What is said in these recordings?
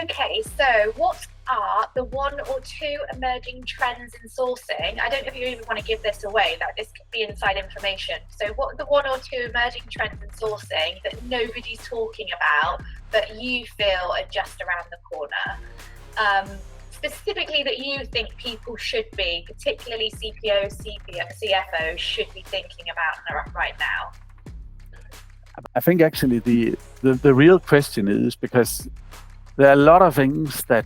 Okay, so what are the one or two emerging trends in sourcing? I don't know if you even want to give this away, that this could be inside information. So what are the one or two emerging trends in sourcing that nobody's talking about, but you feel are just around the corner? Specifically that you think people should be, particularly CPOs, CFOs, should be thinking about right now? I think actually the real question is, because there are a lot of things that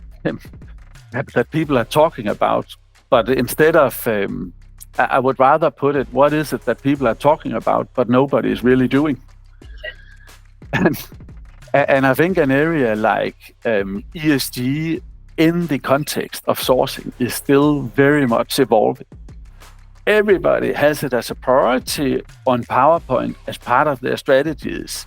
people are talking about, but instead of, I would rather put it, what is it that people are talking about, but nobody is really doing? And I think an area like ESG in the context of sourcing is still very much evolving. Everybody has it as a priority on PowerPoint as part of their strategies,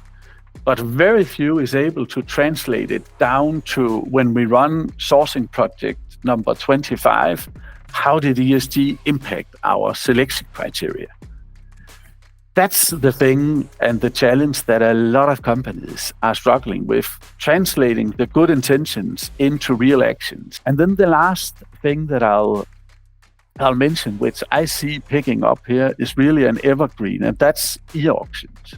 but very few is able to translate it down to, when we run sourcing project number 25, how did ESG impact our selection criteria? That's the thing and the challenge that a lot of companies are struggling with, translating the good intentions into real actions. And then the last thing that I'll mention, which I see picking up here, is really an evergreen, and that's e-auctions.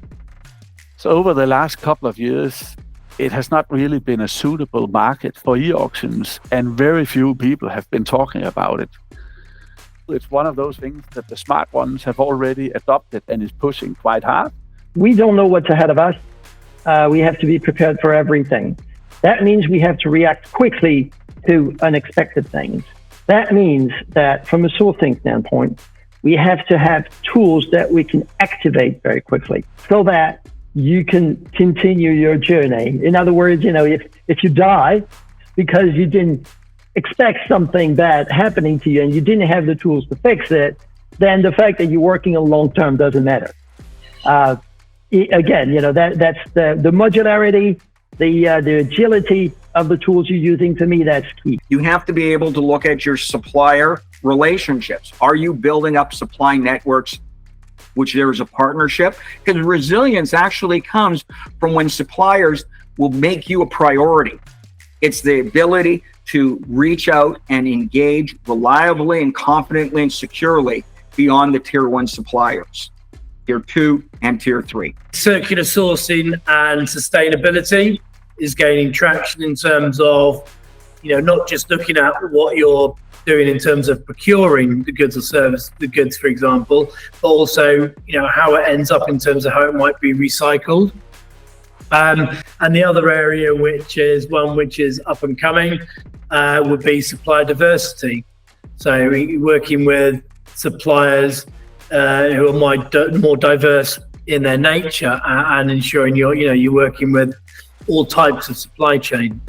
So over the last couple of years, it has not really been a suitable market for e-auctions, and very few people have been talking about it. It's one of those things that the smart ones have already adopted and is pushing quite hard. We don't know what's ahead of us. We have to be prepared for everything. That means we have to react quickly to unexpected things. That means that from a sourcing standpoint, we have to have tools that we can activate very quickly so that you can continue your journey. In other words, if you die because you didn't expect something bad happening to you and you didn't have the tools to fix it, then the fact that you're working on long term doesn't matter. Again, that's the modularity, the agility of the tools you're using. To me, that's key. You have to be able to look at your supplier relationships. Are you building up supply networks which there is a partnership? Because resilience actually comes from when suppliers will make you a priority. It's the ability to reach out and engage reliably and confidently and securely beyond the tier 1 suppliers, tier 2 and tier 3. Circular sourcing and sustainability is gaining traction in terms of, not just looking at what you're doing in terms of procuring the goods or service, the goods, for example, but also, how it ends up in terms of how it might be recycled. And the other area, which is up and coming, would be supplier diversity. So working with suppliers who are more diverse in their nature and ensuring you're working with all types of supply chain.